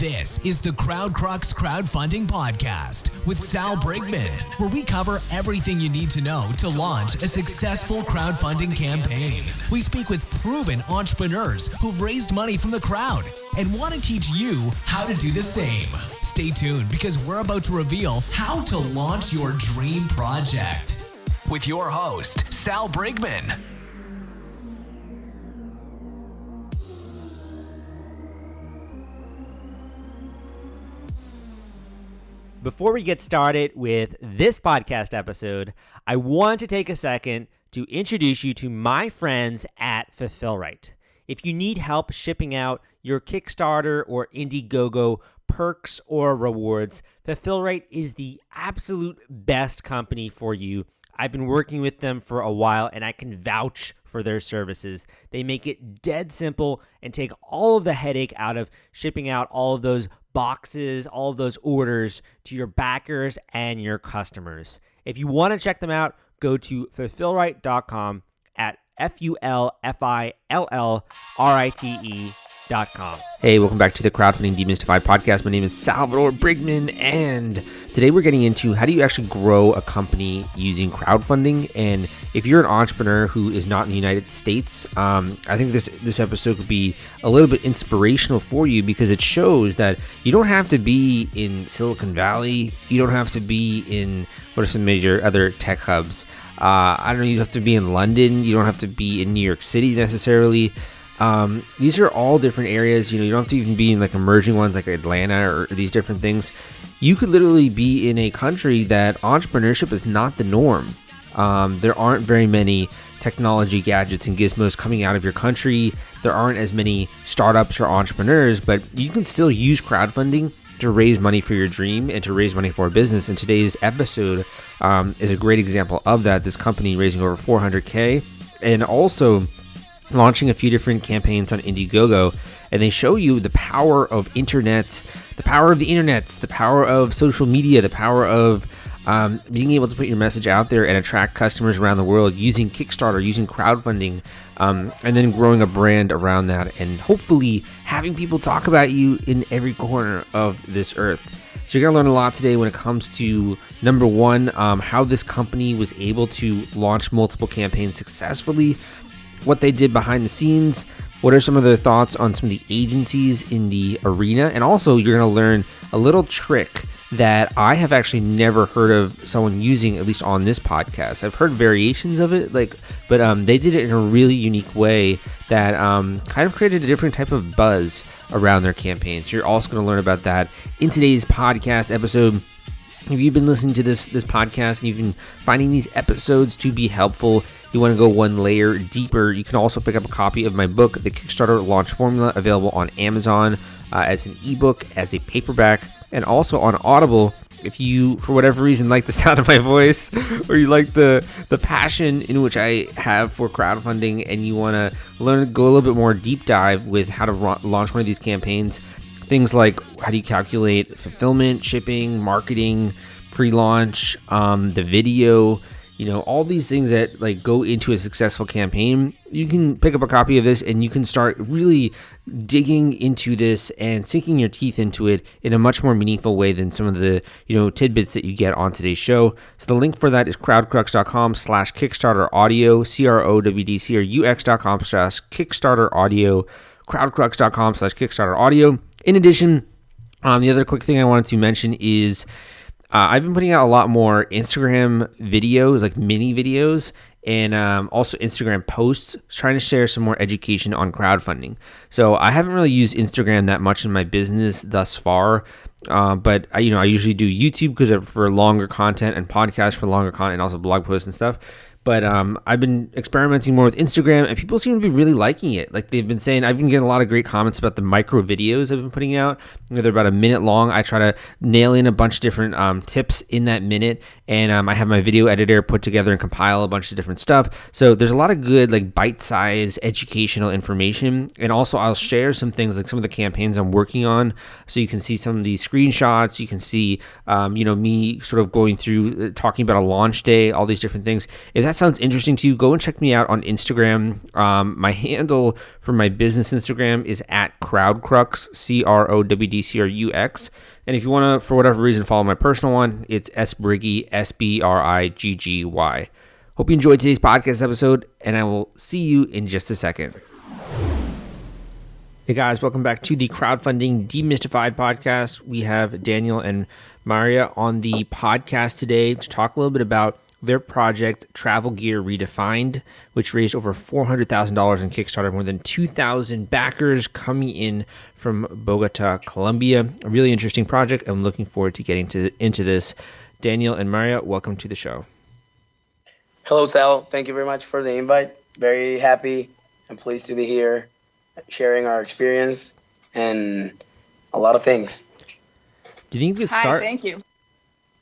This is the Crowdcrux Crowdfunding Podcast with Sal Briggman, where we cover everything you need to know to launch a successful crowdfunding campaign. We speak with proven entrepreneurs who've raised money from the crowd and want to teach you how to do the same. Stay tuned because we're about to reveal how to launch your dream project with your host, Sal Briggman. Before we get started with this podcast episode, I want to take a second to introduce you to my friends at Fulfillrite. If you need help shipping out your Kickstarter or Indiegogo perks or rewards, Fulfillrite is the absolute best company for you. I've been working with them for a while and I can vouch for their services. They make it dead simple and take all of the headache out of shipping out all of those boxes, all of those orders to your backers and your customers. If you want to check them out, go to fulfillrite.com at fulfillrite.com. Hey, welcome back to the Crowdfunding Demystified podcast. My name is Salvador Briggman, and today we're getting into how do you actually grow a company using crowdfunding. And if you're an entrepreneur who is not in the United States, I think this episode could be a little bit inspirational for you because it shows that you don't have to be in Silicon Valley. You don't have to be in what are some major other tech hubs. I don't know, you have to be in London. You don't have to be in New York City necessarily. These are all different areas. You don't have to even be in like emerging ones like Atlanta or these different things. You could literally be in a country that entrepreneurship is not the norm. There aren't very many technology gadgets and gizmos coming out of your country. There aren't as many startups or entrepreneurs, but you can still use crowdfunding to raise money for your dream and to raise money for a business. And today's episode is a great example of that. This company raising over $400K and also launching a few different campaigns on Indiegogo, and they show you the power of internet, the power of the internet, the power of social media, the power of being able to put your message out there and attract customers around the world using Kickstarter, using crowdfunding, and then growing a brand around that, and hopefully having people talk about you in every corner of this earth. So you're going to learn a lot today when it comes to, number one, how this company was able to launch multiple campaigns successfully, what they did behind the scenes, what are some of their thoughts on some of the agencies in the arena, and also you're going to learn a little trick that I have actually never heard of someone using, at least on this podcast. I've heard variations of it, but they did it in a really unique way that kind of created a different type of buzz around their campaigns. So you're also going to learn about that in today's podcast episode. If you've been listening to this podcast and you've been finding these episodes to be helpful, you want to go one layer deeper, you can also pick up a copy of my book, The Kickstarter Launch Formula, available on Amazon as an ebook, as a paperback, and also on Audible. If you, for whatever reason, like the sound of my voice or you like the passion in which I have for crowdfunding and you want to go a little bit more deep dive with how to launch one of these campaigns, things like how do you calculate fulfillment, shipping, marketing, pre-launch, the video, all these things that go into a successful campaign, you can pick up a copy of this and you can start really digging into this and sinking your teeth into it in a much more meaningful way than some of the tidbits that you get on today's show. So the link for that is crowdcrux.com/Kickstarter audio, crowdcrux.com/Kickstarter audio, crowdcrux.com/Kickstarter audio. In addition, the other quick thing I wanted to mention is I've been putting out a lot more Instagram videos, like mini videos, and also Instagram posts, trying to share some more education on crowdfunding. So I haven't really used Instagram that much in my business thus far, but I usually do YouTube because for longer content and podcasts for longer content, and also blog posts and stuff. But I've been experimenting more with Instagram, and people seem to be really liking it. Like they've been saying, I've been getting a lot of great comments about the micro videos I've been putting out. They're about a minute long. I try to nail in a bunch of different tips in that minute, and I have my video editor put together and compile a bunch of different stuff. So there's a lot of good bite-sized educational information, and also I'll share some things like some of the campaigns I'm working on, so you can see some of these screenshots. You can see me sort of going through talking about a launch day, all these different things. If that sounds interesting to you, go and check me out on Instagram. My handle for my business Instagram is at crowdcrux, CROWDCRUX. And if you want to, for whatever reason, follow my personal one, it's sbriggy, SBRIGGY. Hope you enjoyed today's podcast episode, and I will see you in just a second. Hey guys, welcome back to the Crowdfunding Demystified podcast. We have Daniel and Maria on the podcast today to talk a little bit about their project, Travel Gear Redefined, which raised over $400,000 in Kickstarter, more than 2,000 backers coming in from Bogota, Colombia. A really interesting project. I'm looking forward to getting into this. Daniel and Maria, welcome to the show. Hello, Sal. Thank you very much for the invite. Very happy and pleased to be here, sharing our experience and a lot of things. Do you think we could start? Hi, thank you.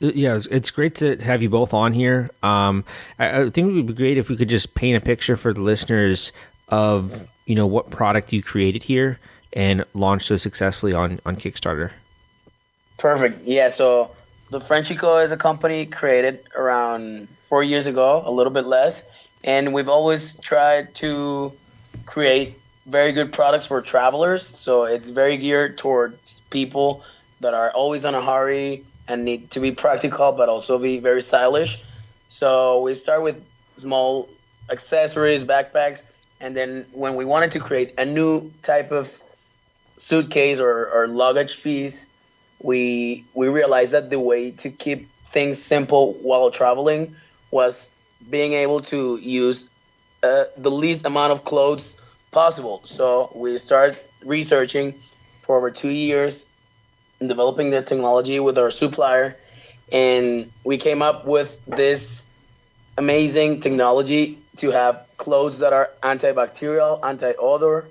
Yeah, it's great to have you both on here. I think it would be great if we could just paint a picture for the listeners of, what product you created here and launched so successfully on Kickstarter. Perfect. Yeah, so the Frenchico is a company created around 4 years ago, a little bit less, and we've always tried to create very good products for travelers. So it's very geared towards people that are always in a hurry and need to be practical, but also be very stylish. So we start with small accessories, backpacks, and then when we wanted to create a new type of suitcase or luggage piece, we realized that the way to keep things simple while traveling was being able to use the least amount of clothes possible. So we started researching for over 2 years, developing the technology with our supplier, and we came up with this amazing technology to have clothes that are antibacterial, anti-odor,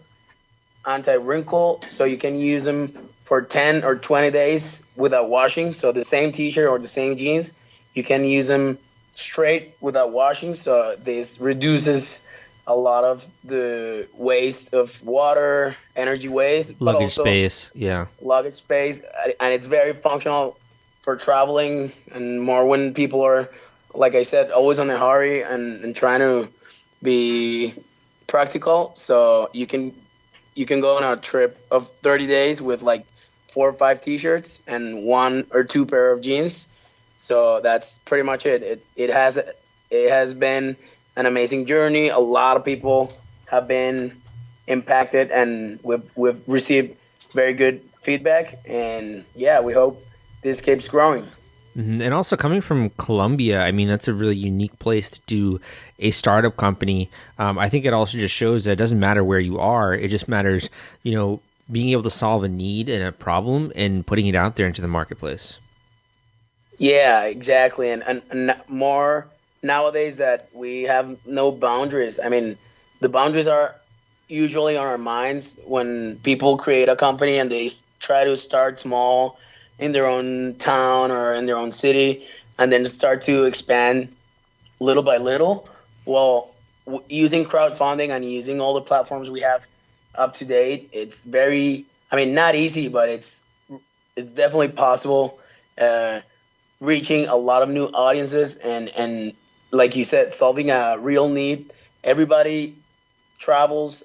anti-wrinkle, so you can use them for 10 or 20 days without washing. So the same t-shirt or the same jeans, you can use them straight without washing, so this reduces a lot of the waste of water, energy waste, but Luggage also space, yeah. Luggage space, and it's very functional for traveling and more when people are, like I said, always on a hurry and trying to be practical. So you can go on a trip of 30 days with like 4 or 5 t-shirts and 1 or 2 pair of jeans. So that's pretty much it. It has been an amazing journey. A lot of people have been impacted, and we've received very good feedback. And yeah, we hope this keeps growing. Mm-hmm. And also coming from Colombia, I mean, that's a really unique place to do a startup company. I think it also just shows that it doesn't matter where you are. It just matters, being able to solve a need and a problem and putting it out there into the marketplace. Yeah, exactly. And more nowadays that we have no boundaries. I mean, the boundaries are usually on our minds when people create a company and they try to start small in their own town or in their own city and then start to expand little by little. Well, using crowdfunding and using all the platforms we have up to date, it's very, not easy, but it's definitely possible, reaching a lot of new audiences and like you said, solving a real need. Everybody travels.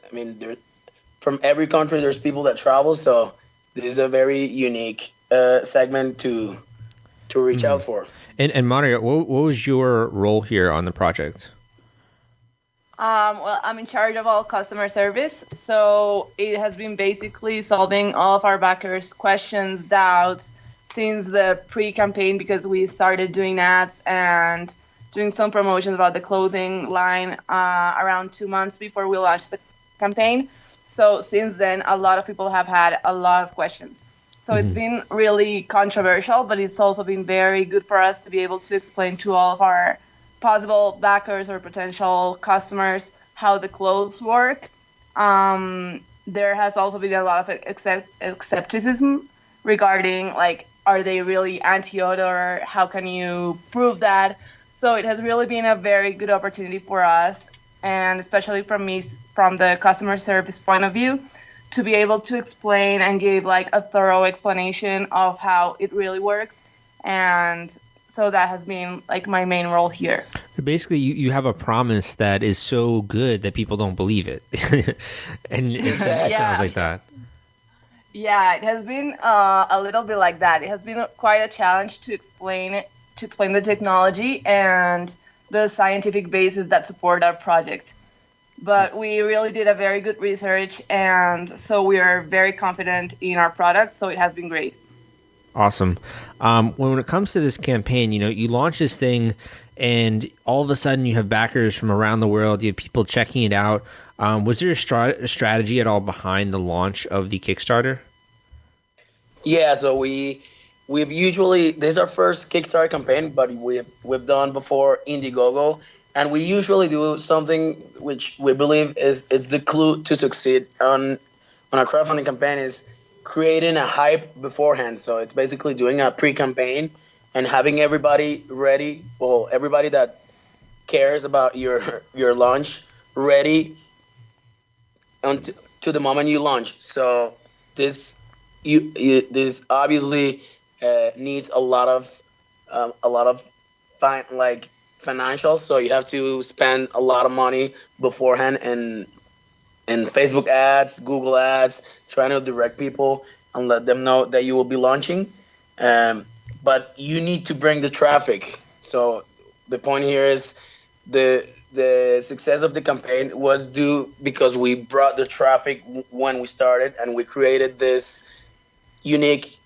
From every country, there's people that travel. So this is a very unique segment to reach out for. And Maria, what was your role here on the project? Well, I'm in charge of all customer service. So it has been basically solving all of our backers' questions, doubts since the pre-campaign, because we started doing ads and doing some promotions about the clothing line around 2 months before we launched the campaign. So since then, a lot of people have had a lot of questions. So It's been really controversial, but it's also been very good for us to be able to explain to all of our possible backers or potential customers how the clothes work. There has also been a lot of skepticism regarding, like, are they really anti-odor? How can you prove that? So it has really been a very good opportunity for us, and especially from me, from the customer service point of view, to be able to explain and give like a thorough explanation of how it really works. And so that has been like my main role here. Basically, you have a promise that is so good that people don't believe it, and it sounds like that. Yeah, it has been a little bit like that. It has been quite a challenge to explain the technology and the scientific basis that support our project. But we really did a very good research, and so we are very confident in our product. So it has been great. Awesome. When it comes to this campaign, you launch this thing, and all of a sudden you have backers from around the world. You have people checking it out. Was there a strategy at all behind the launch of the Kickstarter? Yeah, so we've usually, this is our first Kickstarter campaign, but we've done before Indiegogo, and we usually do something which we believe it's the clue to succeed on a crowdfunding campaign, is creating a hype beforehand. So it's basically doing a pre-campaign and having everybody ready, well, everybody that cares about your launch ready to the moment you launch. So this this obviously needs a lot of financials. So you have to spend a lot of money beforehand and Facebook ads, Google ads, trying to direct people and let them know that you will be launching. But you need to bring the traffic. So the point here is the success of the campaign was due because we brought the traffic when we started, and we created this unique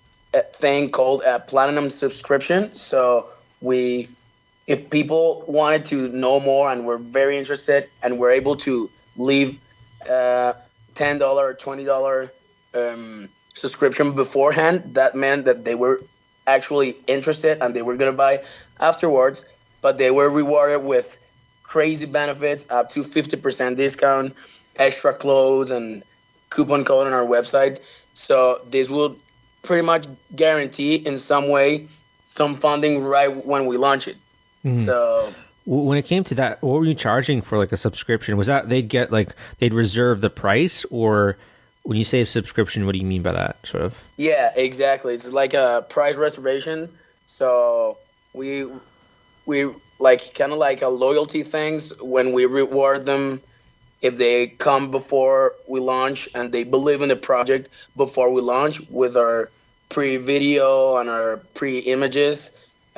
thing called a platinum subscription. So if people wanted to know more and were very interested and were able to leave $10 or $20 subscription beforehand, that meant that they were actually interested and they were going to buy afterwards, but they were rewarded with crazy benefits, up to 50% discount, extra clothes, and coupon code on our website. So this will pretty much guarantee in some way some funding right when we launch it. Mm-hmm. So when it came to that, what were you charging for like a subscription? Was that they'd reserve the price, or when you say a subscription, what do you mean by that, sort of? Yeah, exactly. It's like a price reservation. So we like kind of like a loyalty things when we reward them if they come before we launch and they believe in the project before we launch with our pre-video and our pre-images,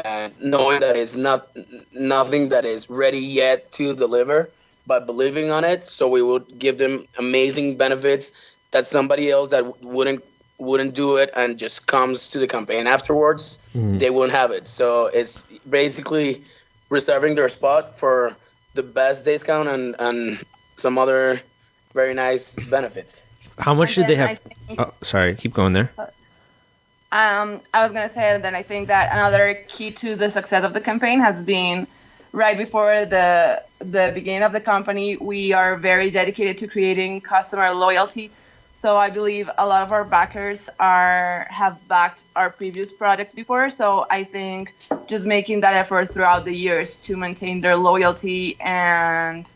and knowing that it's nothing that is ready yet to deliver, but believing on it. So we would give them amazing benefits that somebody else that wouldn't do it and just comes to the campaign afterwards, they wouldn't have it. So it's basically reserving their spot for the best discount and some other very nice benefits. How much did they have? Sorry, keep going there. I was going to say that I think that another key to the success of the campaign has been right before the beginning of the company, we are very dedicated to creating customer loyalty. So I believe a lot of our backers have backed our previous projects before. So I think just making that effort throughout the years to maintain their loyalty and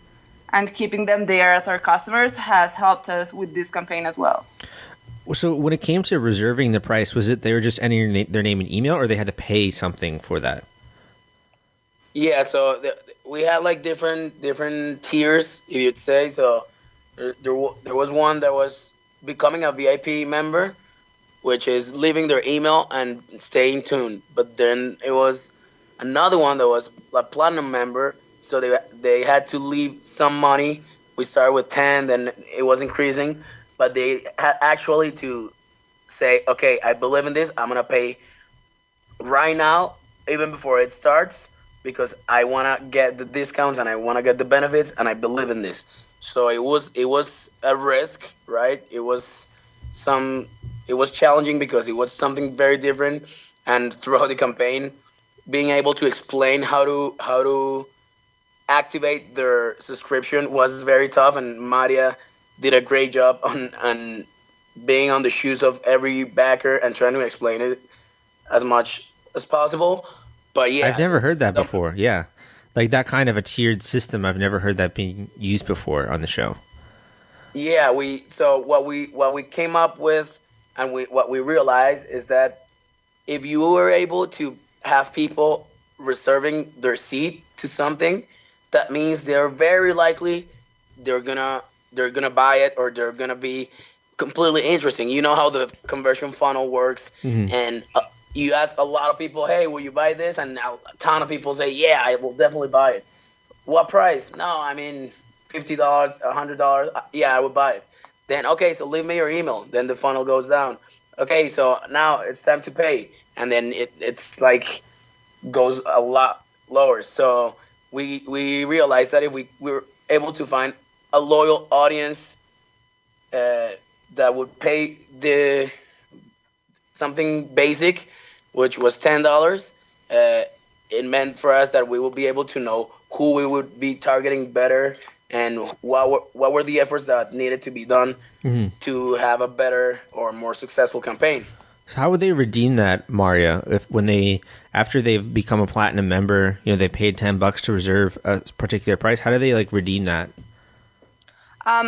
keeping them there as our customers has helped us with this campaign as well. So when it came to reserving the price, was it they were just entering their name and email, or they had to pay something for that? Yeah, so we had like different tiers, if you'd say. So there was one that was becoming a VIP member, which is leaving their email and staying tuned. But then it was another one that was a platinum member, so they had to leave some money. We started with 10, then it was increasing, but they had actually to say, okay, I believe in this. I'm gonna pay right now, even before it starts, because I wanna get the discounts and I wanna get the benefits, and I believe in this. So it was a risk, right? It was challenging because it was something very different, and throughout the campaign, being able to explain how to activate their subscription was very tough, and Maria did a great job on being on the shoes of every backer and trying to explain it as much as possible. But yeah, I've never heard that before. Yeah. Like that kind of a tiered system, I've never heard that being used before on the show. Yeah, what we came up with and what we realized is that if you were able to have people reserving their seat to something, that means they're very likely they're gonna buy it, or they're gonna be completely interesting. You know how the conversion funnel works, and you ask a lot of people, "Hey, will you buy this?" And now a ton of people say, "Yeah, I will definitely buy it." What price? No, I mean $50, $100. Yeah, I would buy it. Then okay, so leave me your email. Then the funnel goes down. Okay, so now it's time to pay, and then it's like goes a lot lower. So we realized that if we were able to find a loyal audience that would pay the something basic, which was $10, it meant for us that we would be able to know who we would be targeting better, and what were the efforts that needed to be done to have a better or more successful campaign. So how would they redeem that, Mario? After they've become a platinum member, they paid $10 to reserve a particular price. How do they redeem that?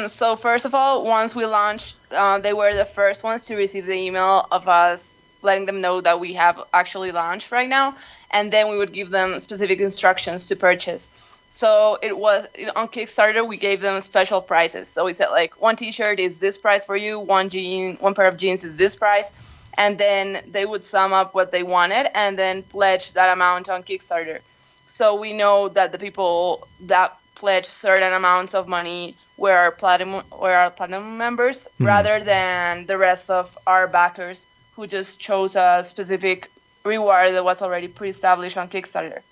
So first of all, once we launched, they were the first ones to receive the email of us letting them know that we have actually launched right now, and then we would give them specific instructions to purchase. So it was on Kickstarter, we gave them special prices. So we said one t-shirt is this price for you, one pair of jeans is this price, and then they would sum up what they wanted and then pledge that amount on Kickstarter. So we know that the people that pledged certain amounts of money were our platinum members, rather than the rest of our backers who just chose a specific reward that was already pre-established on Kickstarter.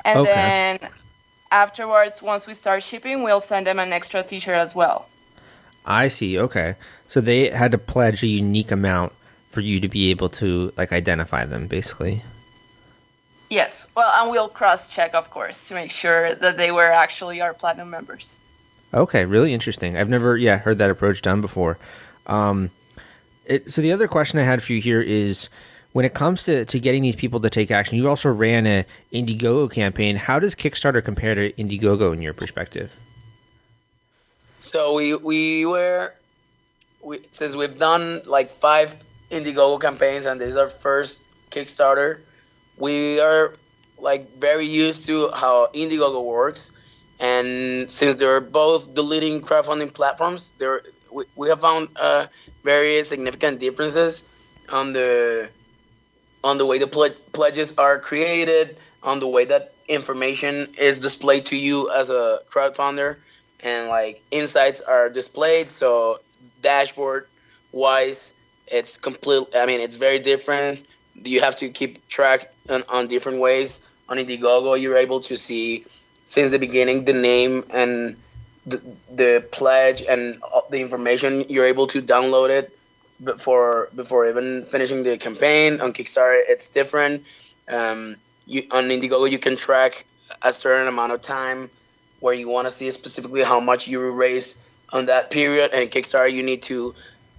And then afterwards, once we start shipping, we'll send them an extra t-shirt as well. I see. Okay. So they had to pledge a unique amount for you to be able to identify them, basically. Yes. Well, and we'll cross-check, of course, to make sure that they were actually our platinum members. Okay, really interesting. I've never, heard that approach done before. So the other question I had for you here is, when it comes to getting these people to take action, you also ran a Indiegogo campaign. How does Kickstarter compare to Indiegogo in your perspective? So since we've done 5 Indiegogo campaigns, and this is our first Kickstarter, we are very used to how Indiegogo works. And since they're both the leading crowdfunding platforms, we have found very significant differences on the way the pledges are created, on the way that information is displayed to you as a crowdfunder, and insights are displayed. So dashboard wise, it's it's very different. You have to keep track on different ways. On Indiegogo, you're able to see since the beginning the name and the pledge and the information. You're able to download it before even finishing the campaign. On Kickstarter, it's different. On Indiegogo, you can track a certain amount of time where you want to see specifically how much you raise on that period. And Kickstarter, you need to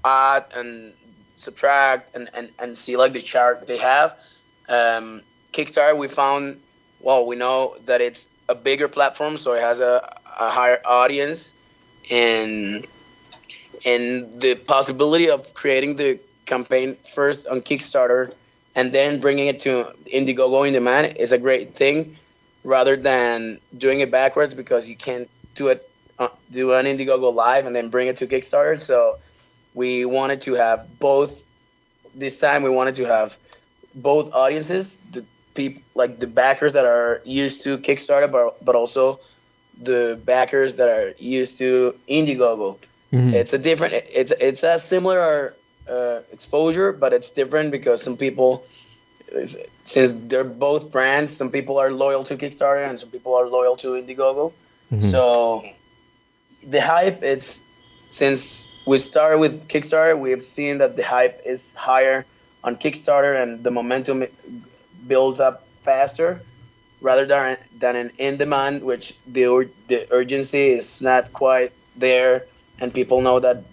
add and subtract and see the chart they have. Kickstarter, we know that it's a bigger platform, so it has a higher audience, and the possibility of creating the campaign first on Kickstarter and then bringing it to Indiegogo in demand is a great thing, rather than doing it backwards, because you can't do an Indiegogo live and then bring it to Kickstarter. So we wanted to have both. This time we wanted to have both audiences, the people the backers that are used to Kickstarter, but also the backers that are used to Indiegogo. It's a similar exposure, but it's different because some people, since they're both brands, some people are loyal to Kickstarter and some people are loyal to Indiegogo. So the hype, since we started with Kickstarter, we've seen that the hype is higher on Kickstarter and the momentum builds up faster, rather than in demand, which the urgency is not quite there, and people know that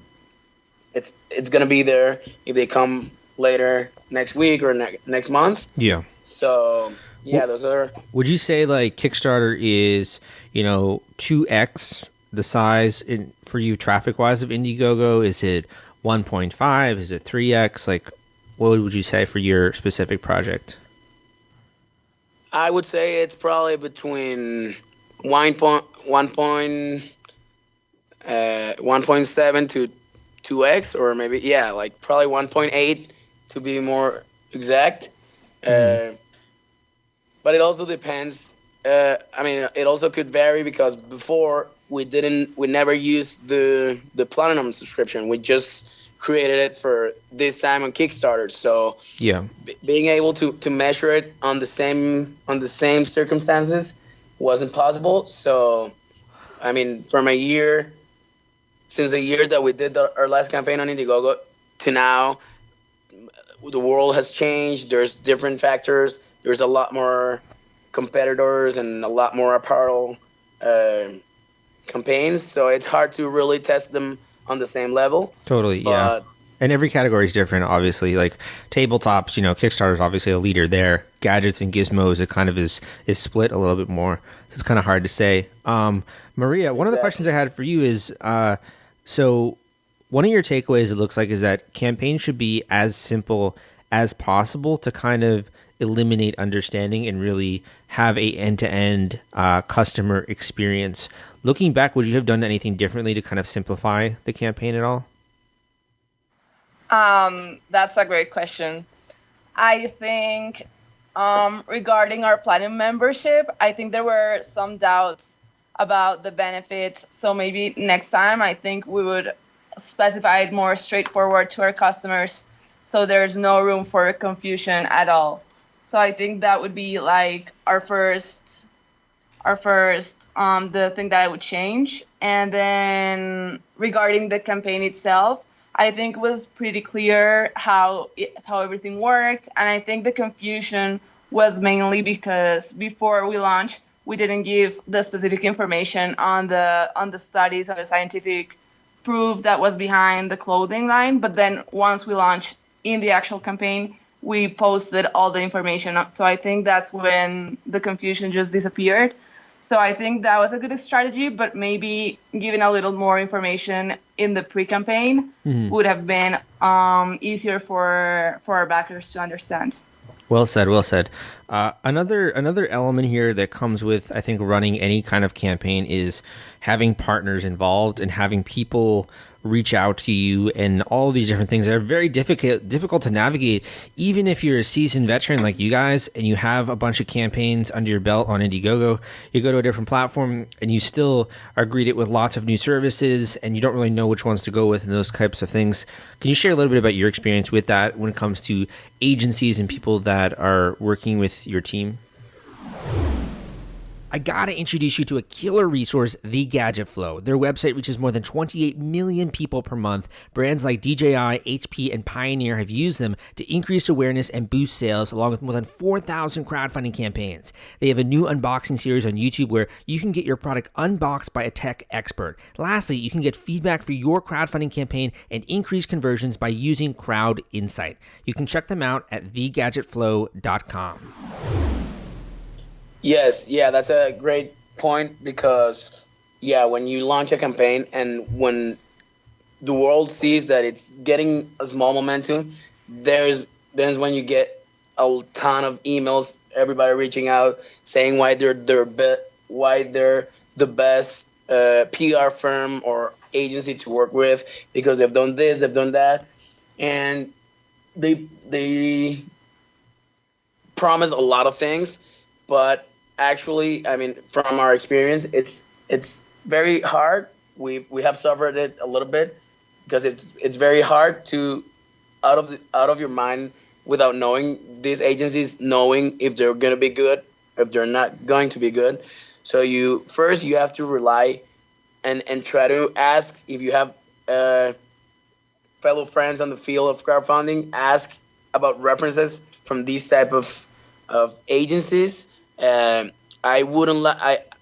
it's gonna be there if they come later next week or next month. Yeah. So those are. Would you say Kickstarter is 2x the size for you traffic wise of Indiegogo? Is it 1.5? Is it 3x? What would you say for your specific project? I would say it's probably between 1.7 to 2x, or maybe, yeah, like probably 1.8 to be more exact. Mhm. But it also depends. I mean, it also could vary because before we never used the platinum subscription. We just created it for this time on Kickstarter. So Yeah. being able to measure it on the same circumstances wasn't possible. So I mean, from a year since the year that we did our last campaign on Indiegogo to now, the world has changed. There's different factors. There's a lot more competitors and a lot more apparel uh, campaigns. So it's hard to really test them on the same level. Totally. Yeah. But And every category is different, obviously. Like tabletops, Kickstarter is obviously a leader there. Gadgets and gizmos, it kind of is split a little bit more. So it's kind of hard to say. Maria, one of the questions I had for you is, so one of your takeaways, it looks like, is that campaigns should be as simple as possible to kind of eliminate understanding and really have a end-to-end customer experience. Looking back, would you have done anything differently to kind of simplify the campaign at all? That's a great question. I think regarding our platinum membership, I think there were some doubts about the benefits. So maybe next time, I think we would specify it more straightforward to our customers, so there's no room for confusion at all. So I think that would be like our first the thing that I would change. And then regarding the campaign itself, I think it was pretty clear how everything worked, and I think the confusion was mainly because before we launched, we didn't give the specific information on the studies, on the scientific proof that was behind the clothing line. But then once we launched in the actual campaign, we posted all the information. So I think that's when the confusion just disappeared. So I think that was a good strategy, but maybe giving a little more information in the pre-campaign would have been easier for our backers to understand. Well said. Well said. Another element here that comes with, I think, running any kind of campaign is having partners involved and having people reach out to you, and all of these different things that are very difficult to navigate. Even if you're a seasoned veteran like you guys and you have a bunch of campaigns under your belt on Indiegogo, you go to a different platform and you still are greeted with lots of new services and you don't really know which ones to go with and those types of things. Can you share a little bit about your experience with that when it comes to agencies and people that are working with your team? I gotta introduce you to a killer resource, The Gadget Flow. Their website reaches more than 28 million people per month. Brands like DJI, HP, and Pioneer have used them to increase awareness and boost sales, along with more than 4,000 crowdfunding campaigns. They have a new unboxing series on YouTube where you can get your product unboxed by a tech expert. Lastly, you can get feedback for your crowdfunding campaign and increase conversions by using Crowd Insight. You can check them out at thegadgetflow.com. yes, yeah, that's a great point because, yeah, when you launch a campaign and when the world sees that it's getting a small momentum, there's when you get a ton of emails, everybody reaching out saying why they're the best PR firm or agency to work with because they've done this, they've done that, and they promise a lot of things, but actually, I mean, from our experience, it's very hard. We have suffered it a little bit because it's very hard to out of your mind without knowing these agencies, knowing if they're gonna be good, if they're not going to be good. So you have to rely and try to ask if you have fellow friends on the field of crowdfunding, ask about references from these type of agencies. I wouldn't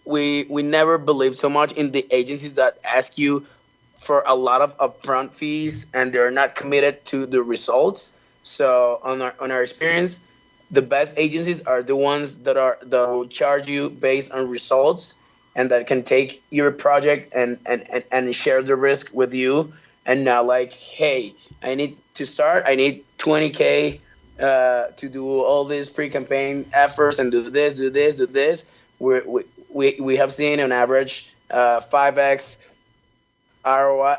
we never believed so much in the agencies that ask you for a lot of upfront fees and they're not committed to the results. So on our experience, the best agencies are the ones that will charge you based on results and that can take your project and share the risk with you. And now, like, hey, I need to start. I need 20K to do all these pre-campaign efforts and do this, do this, do this, we have seen on average 5x ROI,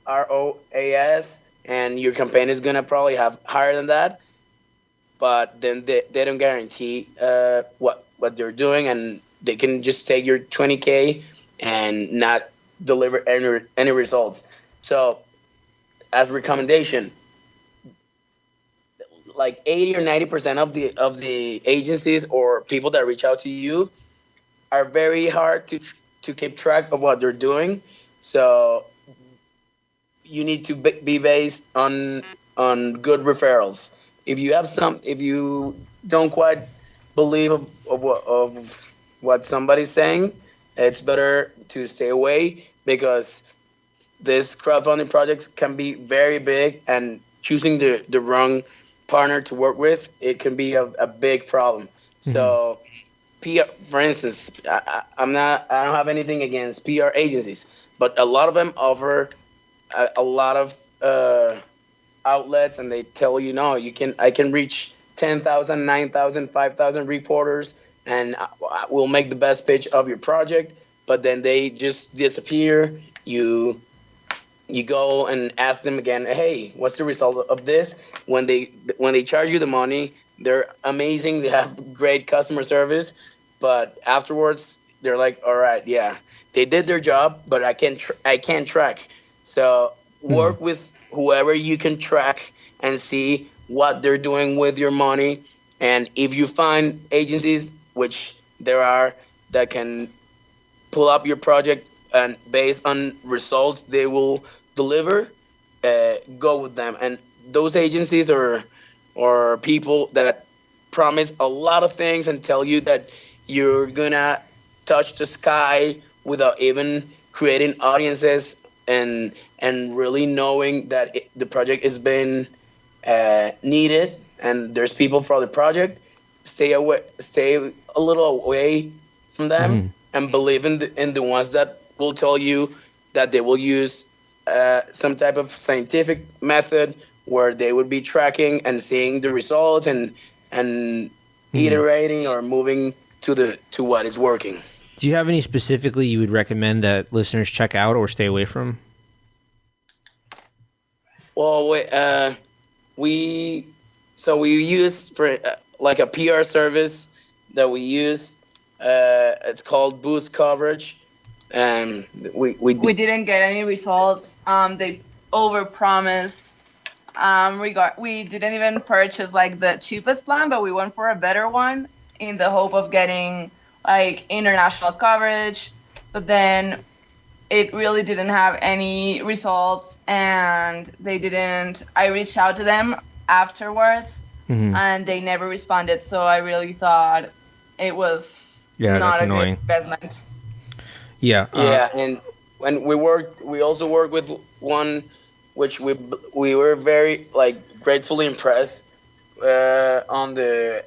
ROAS, and your campaign is gonna probably have higher than that. But then they don't guarantee what they're doing, and they can just take your 20K and not deliver any results. So, as recommendation, like 80 or 90% of the agencies or people that reach out to you are very hard to keep track of what they're doing. So you need to be based on good referrals. If you don't quite believe of what somebody's saying, it's better to stay away, because these crowdfunding projects can be very big, and choosing the wrong partner to work with, it can be a big problem. Mm-hmm. So, for instance, I don't have anything against PR agencies, but a lot of them offer a lot of outlets, and they tell you, no, I can reach 10,000, 9,000, 5,000 reporters, and we'll make the best pitch of your project. But then they just disappear. You go and ask them again, hey, what's the result of this? When they charge you the money, they're amazing. They have great customer service, but afterwards they're like, all right, yeah, they did their job, but I can't track. So work with whoever you can track and see what they're doing with your money. And if you find agencies, which there are, that can pull up your project and based on results they will deliver, go with them. And those agencies or people that promise a lot of things and tell you that you're gonna touch the sky without even creating audiences and really knowing that the project is being needed and there's people for the project, stay a little away from them, and believe in the ones that will tell you that they will use some type of scientific method where they would be tracking and seeing the results and iterating or moving to what is working. Do you have any specifically you would recommend that listeners check out or stay away from? Well, we use for like a PR service that we use. It's called Boost Coverage. We didn't get any results. They overpromised. We didn't even purchase like the cheapest plan, but we went for a better one in the hope of getting like international coverage. But then it really didn't have any results, and I reached out to them afterwards, and they never responded. So I really thought it was not a good investment. Yeah. And when we also worked with one which we were very gratefully impressed on the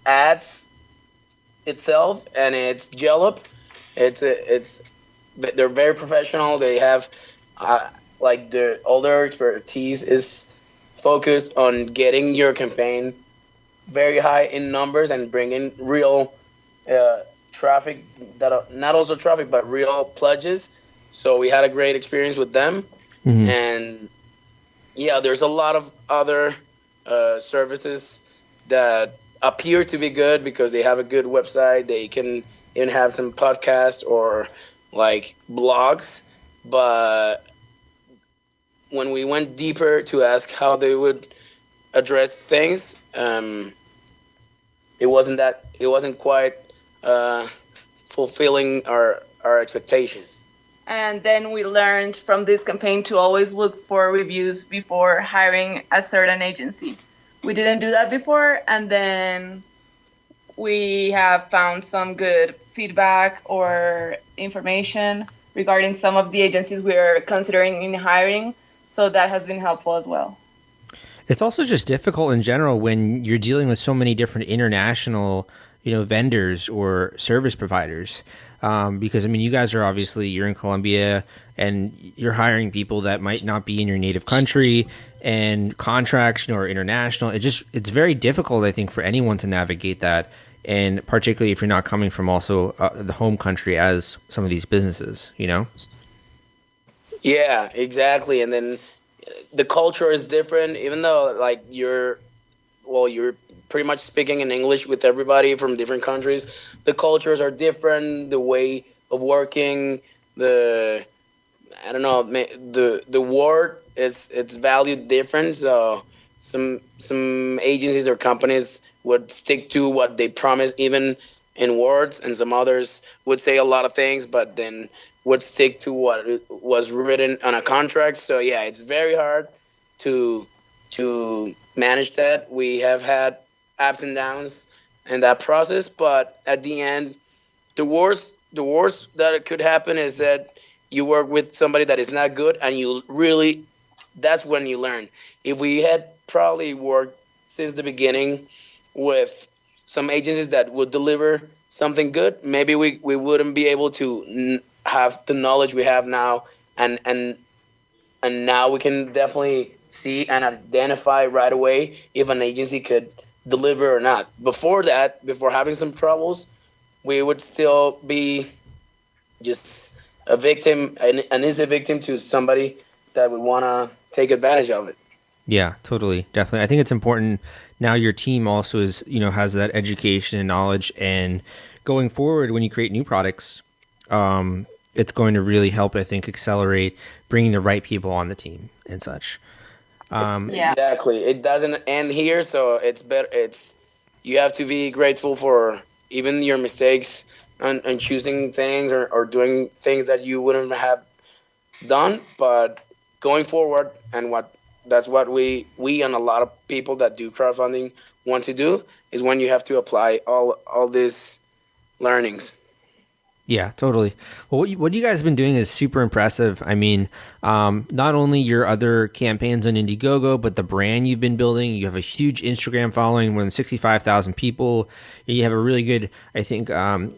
ads itself, and it's Jellup. They're very professional. They have all their expertise is focused on getting your campaign very high in numbers and bringing real traffic, not also traffic, but real pledges. So we had a great experience with them. And yeah, there's a lot of other services that appear to be good because they have a good website. They can even have some podcasts or blogs. But when we went deeper to ask how they would address things, it wasn't quite fulfilling our expectations. And then we learned from this campaign to always look for reviews before hiring a certain agency. We didn't do that before, and then we have found some good feedback or information regarding some of the agencies we are considering in hiring. So that has been helpful as well. It's also just difficult in general when you're dealing with so many different international, vendors or service providers. Because you guys are you're in Colombia and you're hiring people that might not be in your native country, and contracts, or international. It's very difficult, I think, for anyone to navigate that, and particularly if you're not coming from also the home country as some of these businesses, Yeah, exactly. And then the culture is different, even though like you're pretty much speaking in English with everybody from different countries. The cultures are different. The way of working, the I don't know, the word is it's valued different. So some agencies or companies would stick to what they promise, even in words, and some others would say a lot of things, but then would stick to what was written on a contract. So yeah, it's very hard to manage that. We have had ups and downs in that process, but at the end, the worst that it could happen is that you work with somebody that is not good, and you really that's when you learn. If we had probably worked since the beginning with some agencies that would deliver something good, maybe we wouldn't be able to have the knowledge we have now, and now we can definitely see and identify right away if an agency could deliver or not. Before that, before having some troubles, we would still be just a victim, an innocent victim to somebody that would want to take advantage of it. Yeah, totally. Definitely. I think it's important now your team also is, has that education and knowledge, and going forward when you create new products, it's going to really help, I think, accelerate bringing the right people on the team and such. Yeah. Exactly. It doesn't end here, so it's better. You have to be grateful for even your mistakes and choosing things, or doing things that you wouldn't have done. But going forward, and that's what we and a lot of people that do crowdfunding want to do, is when you have to apply all these learnings. Yeah, totally. Well, what you guys have been doing is super impressive. I mean, not only your other campaigns on Indiegogo, but the brand you've been building. You have a huge Instagram following, more than 65,000 people. You have a really good, I think,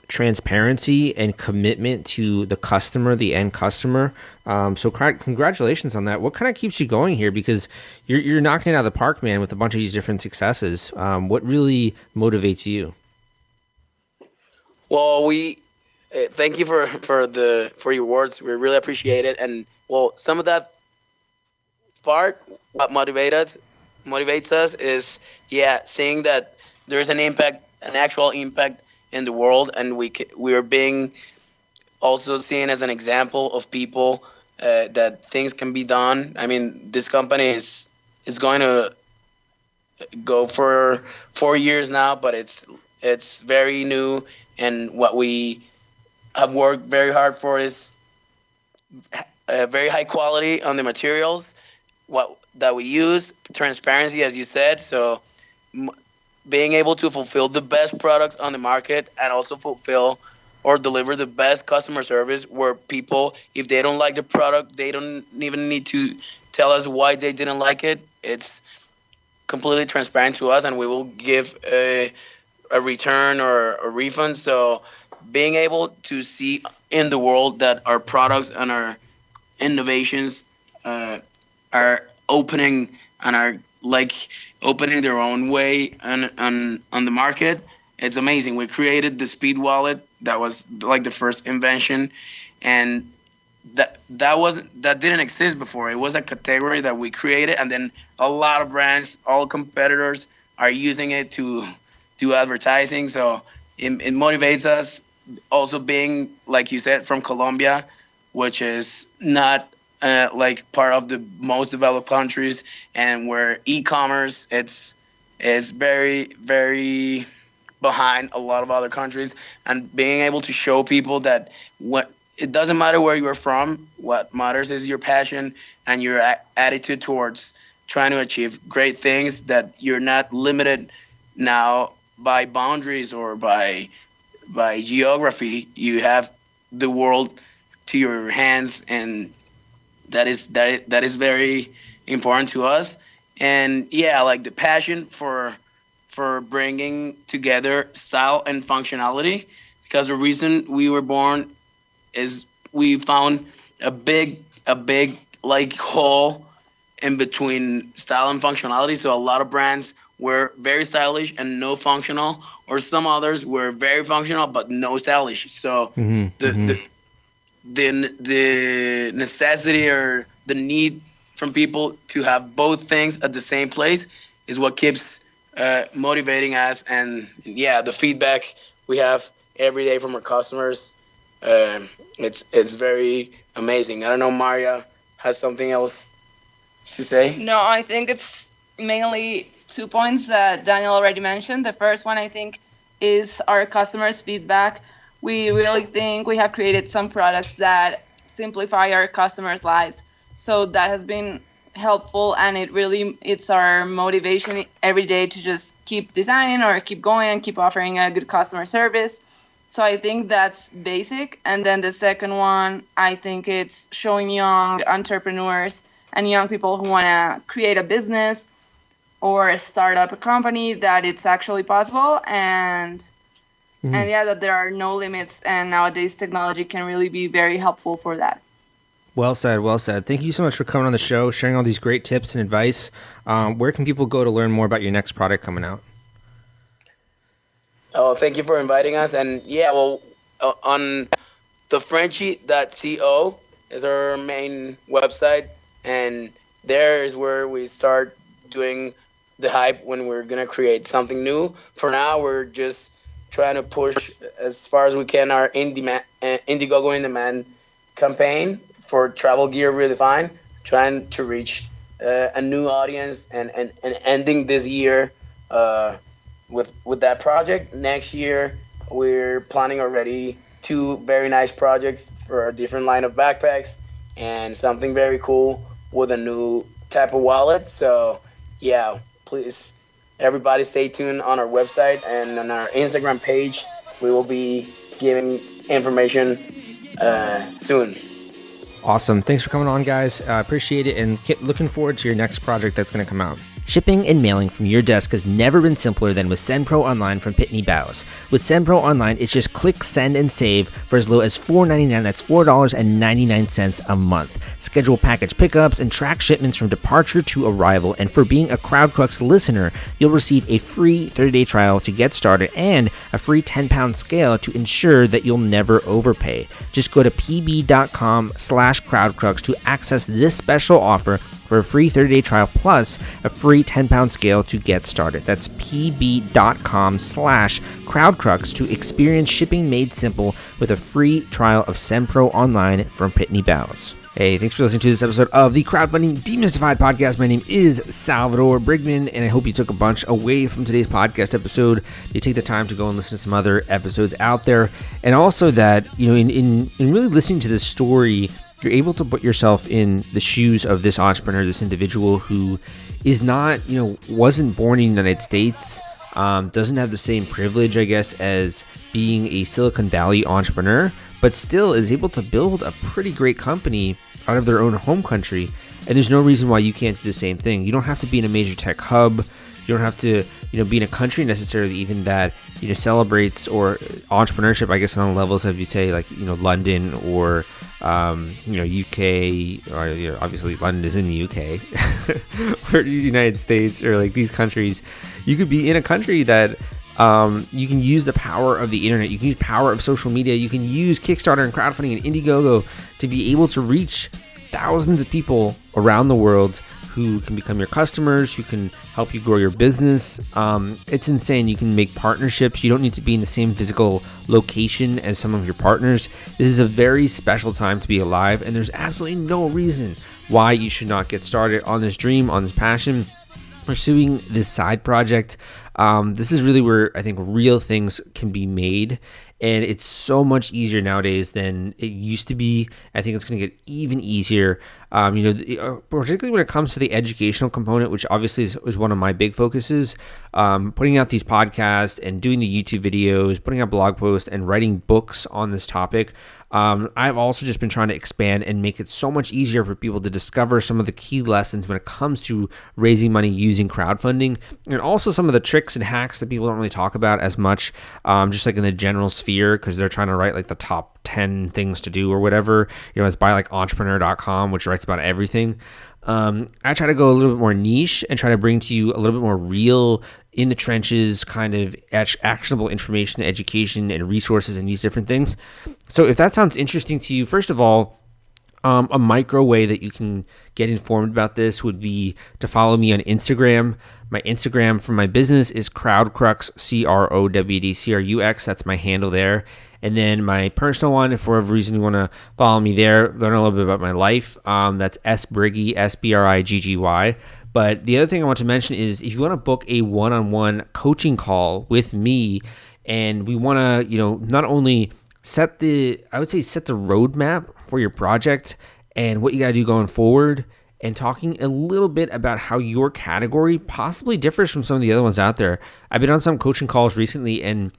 transparency and commitment to the customer, the end customer. So congratulations on that. What kind of keeps you going here? Because you're knocking it out of the park, man, with a bunch of these different successes. What really motivates you? Well, thank you for your words. We really appreciate it. And well, some of that part, what motivates us is, yeah, seeing that there's an impact, an actual impact in the world, and we are being also seen as an example of people, that things can be done. I mean, this company is going to go for 4 years now, but it's very new, and what we have worked very hard for is very high quality on the materials what that we use, transparency, as you said. So being able to fulfill the best products on the market, and also fulfill or deliver the best customer service, where people, if they don't like the product, they don't even need to tell us why they didn't like it. It's completely transparent to us, and we will give a return or a refund. So being able to see in the world that our products and our innovations are opening, and are like opening their own way on the market, it's amazing. We created the Speed Wallet. That was like the first invention, and that didn't exist before. It was a category that we created, and then a lot of brands, all competitors, are using it to do advertising. So it motivates us. Also, being, like you said, from Colombia, which is not like part of the most developed countries, and where e-commerce it's very, very behind a lot of other countries, and being able to show people that what it doesn't matter where you're from, what matters is your passion and your attitude towards trying to achieve great things, that you're not limited now by boundaries or by geography. You have the world to your hands, and that is very important to us. And yeah, like the passion for bringing together style and functionality, because the reason we were born is we found a big like hole in between style and functionality. So a lot of brands were very stylish and no functional, or some others were very functional but no stylish. So the necessity or the need from people to have both things at the same place is what keeps motivating us. And yeah, the feedback we have every day from our customers, it's very amazing. I don't know, Maria has something else to say? No, I think it's mainly 2 points that Daniel already mentioned. The first one, I think, is our customers' feedback. We really think we have created some products that simplify our customers' lives. So that has been helpful, and it's our motivation every day to just keep designing or keep going and keep offering a good customer service. So I think that's basic. And then the second one, I think it's showing young entrepreneurs and young people who want to create a business or start up a company that it's actually possible, and that there are no limits, and nowadays technology can really be very helpful for that. Well said, well said. Thank you so much for coming on the show, sharing all these great tips and advice. Where can people go to learn more about your next product coming out? Oh, thank you for inviting us. And yeah, well, on thefrenchie.co is our main website, and there is where we start doing the hype when we're going to create something new. For now, we're just trying to push as far as we can our Indiegogo in demand campaign for travel gear redefined, trying to reach a new audience and ending this year with that project. Next year, we're planning already 2 very nice projects for a different line of backpacks and something very cool with a new type of wallet. So yeah, please everybody stay tuned on our website and on our Instagram page. We will be giving information soon. Awesome. Thanks for coming on, guys. I appreciate it, and looking forward to your next project that's going to come out. Shipping and mailing from your desk has never been simpler than with SendPro Online from Pitney Bowes. With SendPro Online, it's just click, send, and save for as low as $4.99. That's $4.99 a month. Schedule package pickups and track shipments from departure to arrival. And for being a CrowdCrux listener, you'll receive a free 30-day trial to get started and a free 10-pound scale to ensure that you'll never overpay. Just go to pb.com/CrowdCrux to access this special offer for a free 30-day trial plus a free 10-pound scale to get started. That's pb.com/CrowdCrux to experience shipping made simple with a free trial of SendPro Online from Pitney Bowes. Hey, thanks for listening to this episode of the Crowdfunding Demystified podcast. My name is Salvador Briggman, and I hope you took a bunch away from today's podcast episode. You take the time to go and listen to some other episodes out there, and also that, you know, in really listening to this story, you're able to put yourself in the shoes of this entrepreneur, this individual who is not, wasn't born in the United States, doesn't have the same privilege, I guess, as being a Silicon Valley entrepreneur, but still is able to build a pretty great company out of their own home country. And there's no reason why you can't do the same thing. You don't have to be in a major tech hub. You don't have to, be in a country necessarily even that, celebrates or entrepreneurship, I guess, on the levels of, you say, like, London or, UK, or obviously London is in the UK, or the United States, or like these countries. You could be in a country that you can use the power of the internet. You can use power of social media. You can use Kickstarter and crowdfunding and Indiegogo to be able to reach thousands of people around the world who can become your customers, who can help you grow your business. It's insane. You can make partnerships. You don't need to be in the same physical location as some of your partners. This is a very special time to be alive, and there's absolutely no reason why you should not get started on this dream, on this passion, pursuing this side project. This is really where I think real things can be made, and it's so much easier nowadays than it used to be. I think it's going to get even easier, particularly when it comes to the educational component, which obviously is one of my big focuses. Putting out these podcasts and doing the YouTube videos, putting out blog posts and writing books on this topic. I've also just been trying to expand and make it so much easier for people to discover some of the key lessons when it comes to raising money using crowdfunding, and also some of the tricks and hacks that people don't really talk about as much, just like in the general sphere, because they're trying to write like the top 10 things to do or whatever. It's by like entrepreneur.com, which writes about everything. I try to go a little bit more niche and try to bring to you a little bit more real, in the trenches kind of actionable information, education, and resources and these different things. So if that sounds interesting to you, first of all, a micro way that you can get informed about this would be to follow me on Instagram. My Instagram for my business is CrowdCrux, CROWDCRUX. That's my handle there. And then my personal one, if for whatever reason you want to follow me there, learn a little bit about my life, that's SBriggy, SBRIGGY. But the other thing I want to mention is if you want to book a one-on-one coaching call with me, and we want to, not only set the roadmap for your project and what you got to do going forward, and talking a little bit about how your category possibly differs from some of the other ones out there. I've been on some coaching calls recently, and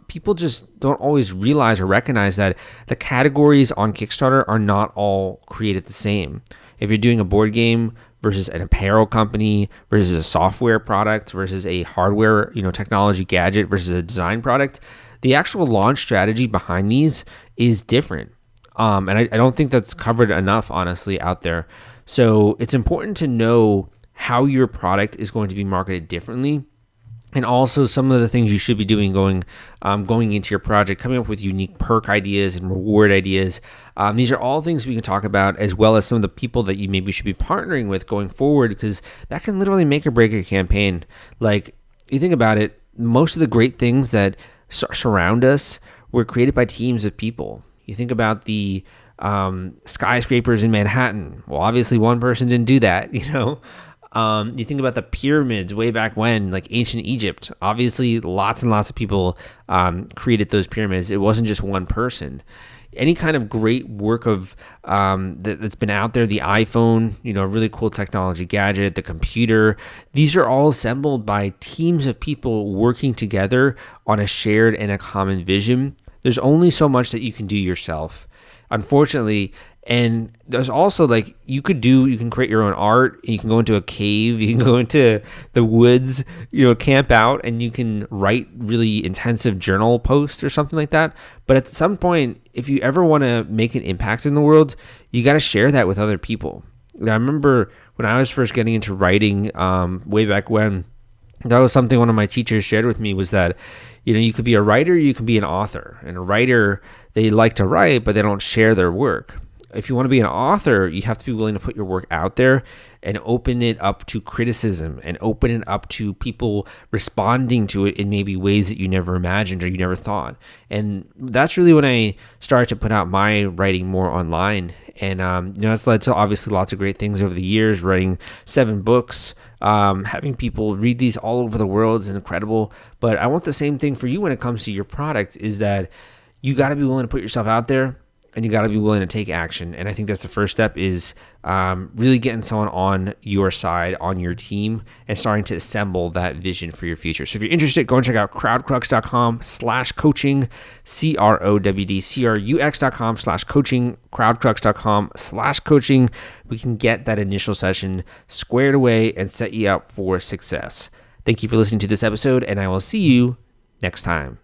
people just don't always realize or recognize that the categories on Kickstarter are not all created the same. If you're doing a board game versus an apparel company versus a software product versus a hardware, technology gadget versus a design product, the actual launch strategy behind these is different. And I don't think that's covered enough, honestly, out there. So it's important to know how your product is going to be marketed differently, and also some of the things you should be doing going into your project, coming up with unique perk ideas and reward ideas. These are all things we can talk about, as well as some of the people that you maybe should be partnering with going forward, because that can literally make or break your campaign. Like, you think about it, most of the great things that surround us were created by teams of people. You think about the skyscrapers in Manhattan. Well, obviously one person didn't do that, You think about the pyramids way back when, like ancient Egypt. Obviously, lots and lots of people created those pyramids. It wasn't just one person. Any kind of great work of that's been out there, the iPhone, a really cool technology gadget, the computer, these are all assembled by teams of people working together on a shared and a common vision. There's only so much that you can do yourself, unfortunately. And there's also you can create your own art, and you can go into a cave, you can go into the woods, camp out, and you can write really intensive journal posts or something like that. But at some point, if you ever want to make an impact in the world, you got to share that with other people. I remember when I was first getting into writing way back when, that was something one of my teachers shared with me, was that, you could be a writer, you can be an author. And a writer, they like to write, but they don't share their work. If you want to be an author, you have to be willing to put your work out there and open it up to criticism and open it up to people responding to it in maybe ways that you never imagined or you never thought. And that's really when I started to put out my writing more online. And that's led to obviously lots of great things over the years, writing 7 books, having people read these all over the world is incredible. But I want the same thing for you when it comes to your product, is that you got to be willing to put yourself out there, and you got to be willing to take action. And I think that's the first step, is really getting someone on your side, on your team, and starting to assemble that vision for your future. So if you're interested, go and check out crowdcrux.com/coaching, crowdcrux.com/coaching, crowdcrux.com/coaching. We can get that initial session squared away and set you up for success. Thank you for listening to this episode, and I will see you next time.